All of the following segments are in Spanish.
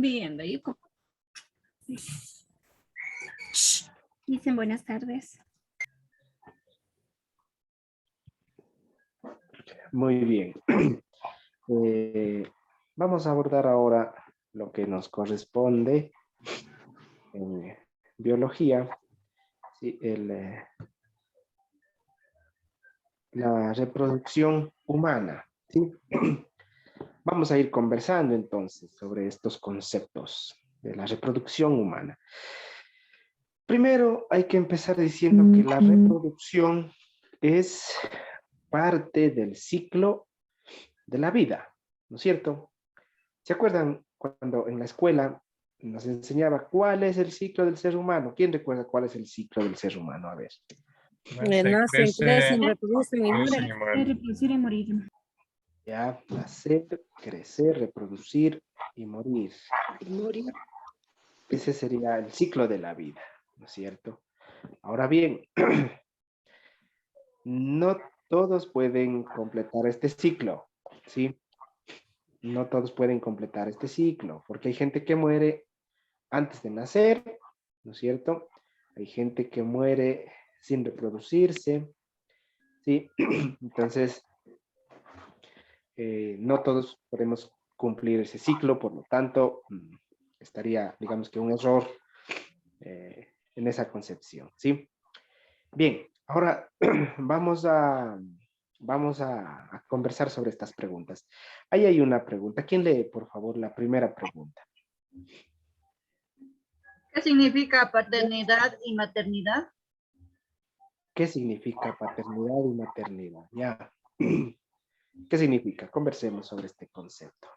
viendo. Dicen buenas tardes. Muy bien. Vamos a abordar ahora lo que nos corresponde en biología, ¿sí? La reproducción humana, ¿sí? Vamos a ir conversando entonces sobre estos conceptos de la reproducción humana. Primero hay que empezar diciendo que la reproducción es parte del ciclo de la vida, ¿no es cierto? ¿Se acuerdan cuando en la escuela nos enseñaba cuál es el ciclo del ser humano? ¿Quién recuerda cuál es el ciclo del ser humano? A ver. Nacen, crecen, reproducen y mueren. Reproducir y morir. Ya, nacer, crecer, reproducir y morir. Ese sería el ciclo de la vida, ¿no es cierto? Ahora bien, no todos pueden completar este ciclo, ¿sí? No todos pueden completar este ciclo, porque hay gente que muere antes de nacer, ¿no es cierto? Hay gente que muere sin reproducirse, ¿sí? Entonces, no todos podemos cumplir ese ciclo, por lo tanto, estaría, digamos que un error en esa concepción, ¿sí? Bien, ahora vamos a conversar sobre estas preguntas. Ahí hay una pregunta. ¿Quién lee, por favor, la primera pregunta? ¿Qué significa paternidad y maternidad? ¿Qué significa paternidad y maternidad? Ya. ¿Qué significa? Conversemos sobre este concepto.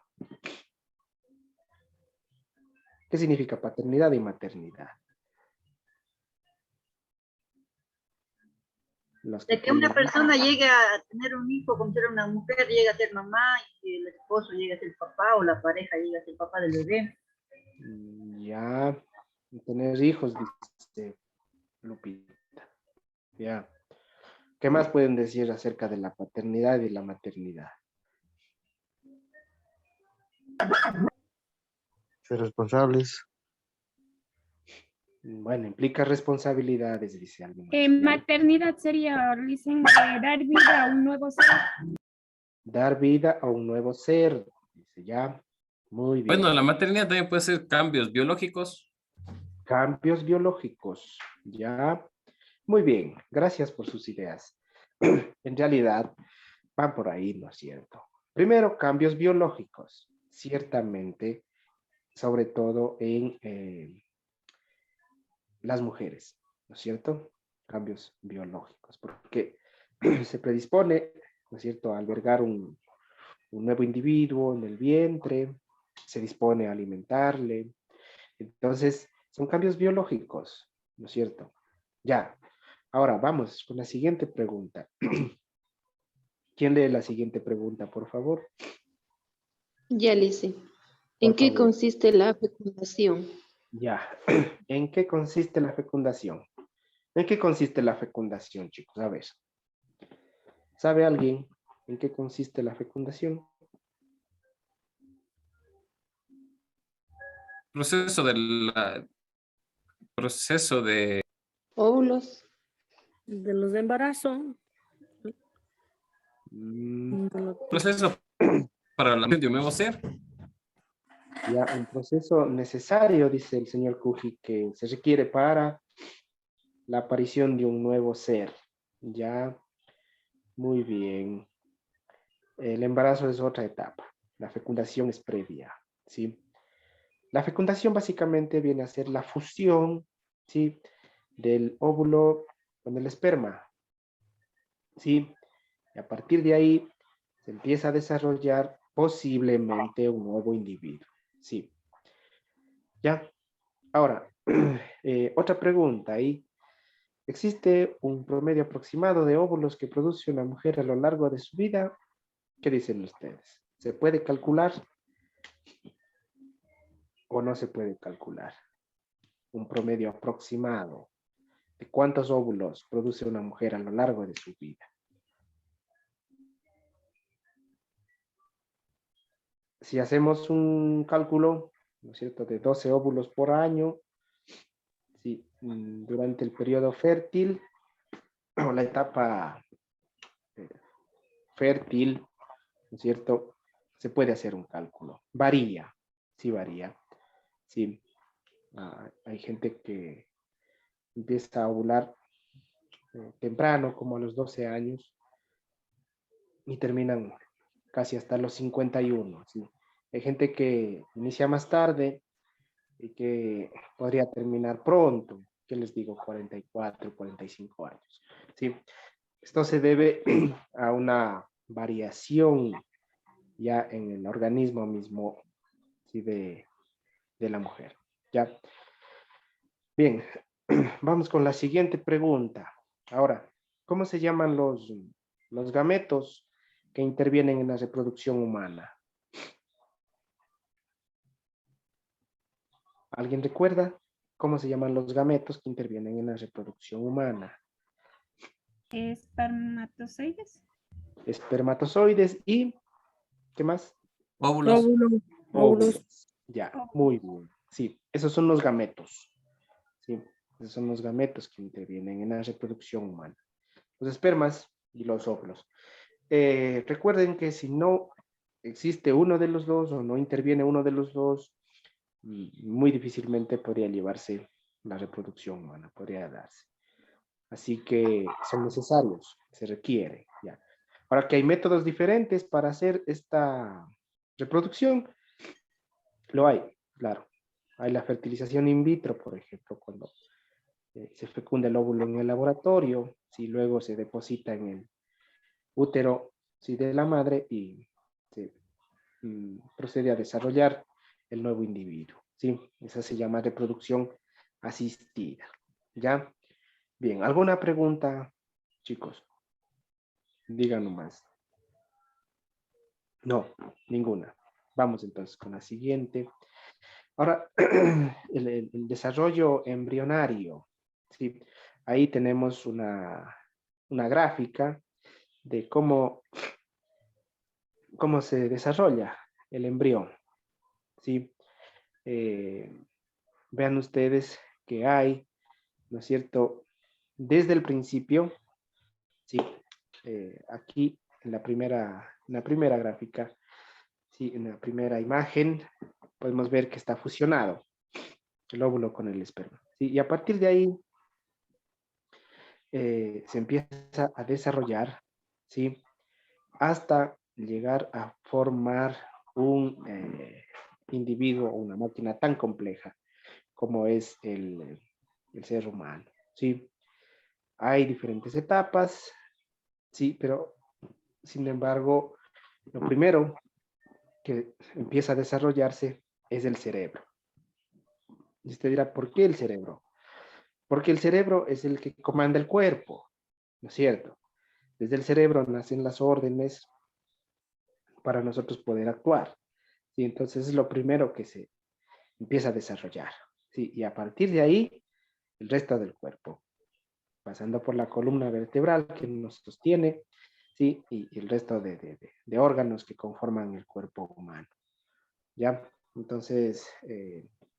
¿Qué significa paternidad y maternidad? De que una persona llegue a tener un hijo, como ser una mujer, llega a ser mamá, y el esposo llega a ser papá, o la pareja llega a ser papá del bebé. Ya, tener hijos, dice Lupita. Ya. ¿Qué más pueden decir acerca de la paternidad y la maternidad? Ser responsables. Bueno, implica responsabilidades, dice alguien más. Maternidad sería, dicen, dar vida a un nuevo ser. Dar vida a un nuevo ser, dice ya. Muy bien. Bueno, la maternidad también puede ser cambios biológicos. Cambios biológicos, ya. Muy bien, gracias por sus ideas. En realidad, van por ahí, ¿no es cierto? Primero, cambios biológicos, ciertamente, sobre todo en las mujeres, ¿no es cierto? Cambios biológicos, porque se predispone, ¿no es cierto?, a albergar un nuevo individuo en el vientre, se dispone a alimentarle. Entonces, son cambios biológicos, ¿no es cierto? Ya. Ahora, vamos con la siguiente pregunta. ¿Quién lee la siguiente pregunta, por favor? Ya le hice. ¿En Por qué favor. consiste la fecundación? Ya. ¿En qué consiste la fecundación? ¿En qué consiste la fecundación, chicos? A ver. ¿Sabe alguien en qué consiste la fecundación? Proceso de Óvulos. De los de embarazo. proceso para la de un nuevo ser. Ya, un proceso necesario, dice el señor Cuji, que se requiere para la aparición de un nuevo ser. Ya, muy bien. El embarazo es otra etapa. La fecundación es previa, ¿sí? La fecundación básicamente viene a ser la fusión, ¿sí?, del óvulo con el esperma, ¿sí? Y a partir de ahí se empieza a desarrollar posiblemente un nuevo individuo, ¿sí? ¿Ya? Ahora, otra pregunta ahí. ¿Existe un promedio aproximado de óvulos que produce una mujer a lo largo de su vida? ¿Qué dicen ustedes? ¿Se puede calcular o no se puede calcular? Un promedio aproximado de cuántos óvulos produce una mujer a lo largo de su vida. Si hacemos un cálculo, ¿no es cierto?, de 12 óvulos por año, sí, durante el periodo fértil o la etapa eh, fértil, ¿no es cierto?, se puede hacer un cálculo. Varía, sí varía. Sí, hay gente que empieza a ovular temprano, como a los 12 años, y terminan casi hasta los 51. ¿Sí? Hay gente que inicia más tarde y que podría terminar pronto, ¿qué les digo? 44, 45 años. ¿Sí? Esto se debe a una variación ya en el organismo mismo, ¿sí? de la mujer. ¿Ya? Bien, vamos con la siguiente pregunta. Ahora, ¿cómo se llaman los gametos que intervienen en la reproducción humana? ¿Alguien recuerda cómo se llaman los gametos que intervienen en la reproducción humana? Espermatozoides. Espermatozoides y, ¿qué más? Óvulos. Óvulos. Óvulos. Ya, muy bien. Sí, esos son los gametos. Sí, esos son los gametos que intervienen en la reproducción humana. Los espermas y los óvulos. Recuerden que si no existe uno de los dos o no interviene uno de los dos, muy difícilmente podría llevarse la reproducción humana, podría darse. Así que son necesarios, se requiere. ¿Ya? Ahora que hay métodos diferentes para hacer esta reproducción, lo hay, claro. Hay la fertilización in vitro, por ejemplo, cuando se fecunda el óvulo en el laboratorio, si luego se deposita en el útero, ¿sí? de la madre y se procede a desarrollar el nuevo individuo. ¿Sí? Esa se llama reproducción asistida. ¿Ya? Bien, ¿alguna pregunta, chicos? Digan nomás. No, ninguna. Vamos entonces con la siguiente. Ahora, el desarrollo embrionario. ¿Sí? Ahí tenemos una gráfica de cómo se desarrolla el embrión. ¿Sí? Vean ustedes que hay, ¿no es cierto? Desde el principio, ¿sí? Aquí en la primera gráfica, ¿sí? En la primera imagen, podemos ver que está fusionado el óvulo con el esperma. ¿Sí? Y a partir de ahí se empieza a desarrollar, ¿sí? Hasta llegar a formar un individuo o una máquina tan compleja como es el ser humano, ¿sí? Hay diferentes etapas, sí, pero sin embargo, lo primero que empieza a desarrollarse es el cerebro. Y usted dirá, ¿por qué el cerebro? Porque el cerebro es el que comanda el cuerpo, ¿no es cierto? Desde el cerebro nacen las órdenes para nosotros poder actuar. ¿Sí? Entonces es lo primero que se empieza a desarrollar. ¿Sí? Y a partir de ahí, el resto del cuerpo, pasando por la columna vertebral que nos sostiene, ¿sí? Y el resto de órganos que conforman el cuerpo humano. ¿Ya? Entonces,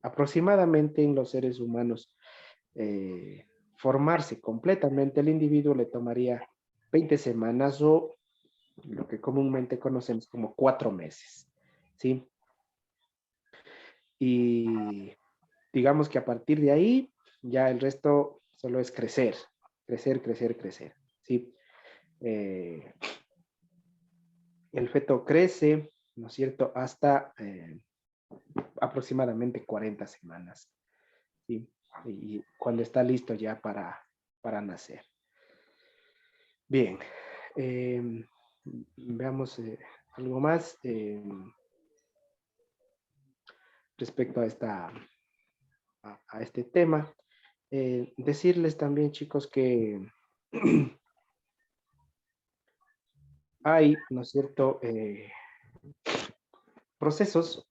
aproximadamente en los seres humanos, formarse completamente el individuo le tomaría 20 semanas o lo que comúnmente conocemos como 4 meses, ¿sí? Y digamos que a partir de ahí, ya el resto solo es crecer, crecer, crecer, crecer, ¿sí? El feto crece, ¿no es cierto?, hasta aproximadamente 40 semanas, ¿sí? Y cuando está listo ya para nacer. Bien, veamos algo más respecto a este tema. Decirles también, chicos, que hay, ¿no es cierto?, procesos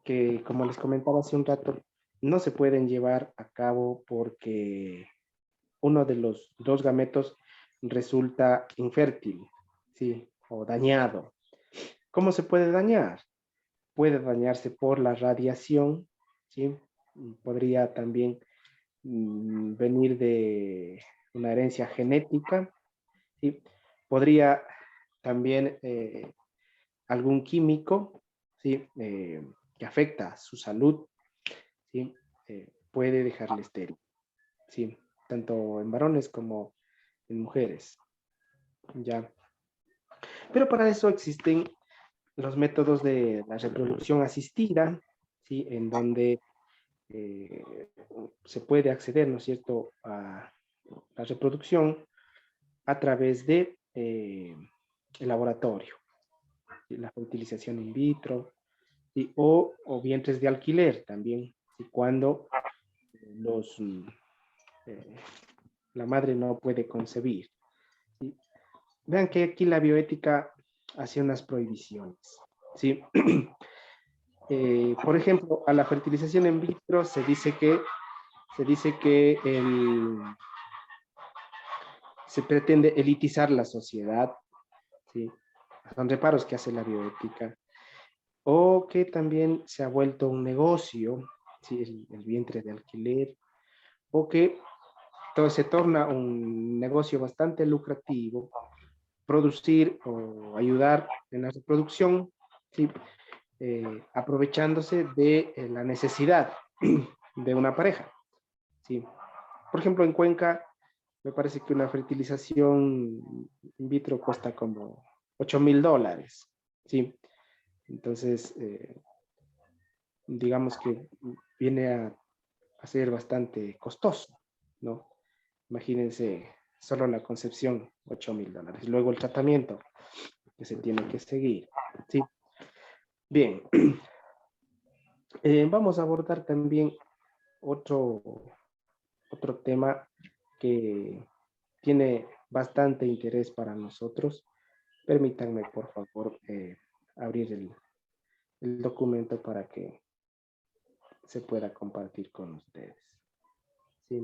que, como les comentaba hace un rato, no se pueden llevar a cabo porque uno de los dos gametos resulta infértil, ¿sí? O dañado. ¿Cómo se puede dañar? puede dañarse por la radiación, ¿sí? Podría también venir de una herencia genética, ¿sí? Podría también algún químico, ¿sí? Que afecta a su salud, ¿sí? Puede dejarle estéril, ¿sí? Tanto en varones como en mujeres, ¿ya? Pero para eso existen los métodos de la reproducción asistida, ¿sí? En donde se puede acceder, ¿no es cierto?, a la reproducción a través de el laboratorio, ¿sí? La fertilización in vitro, ¿sí? O vientres de alquiler también, ¿sí? Cuando los, eh, la madre no puede concebir, ¿sí? Vean que aquí la bioética hace unas prohibiciones, ¿sí? Por ejemplo, a la fertilización in vitro se dice que se pretende elitizar la sociedad, ¿sí? Son reparos que hace la bioética, o que también se ha vuelto un negocio, ¿sí? El vientre de alquiler, o que todo se torna un negocio bastante lucrativo, producir o ayudar en la reproducción, ¿sí? Aprovechándose de la necesidad de una pareja, ¿sí? Por ejemplo, en Cuenca, me parece que una fertilización in vitro cuesta como $8,000, ¿sí? Entonces, digamos que viene a ser bastante costoso, ¿no? Imagínense solo la concepción, $8,000. Luego el tratamiento que se tiene que seguir, ¿sí? Bien. Vamos a abordar también otro tema que tiene bastante interés para nosotros. Permítanme, por favor, abrir el documento para que se pueda compartir con ustedes. ¿Sí?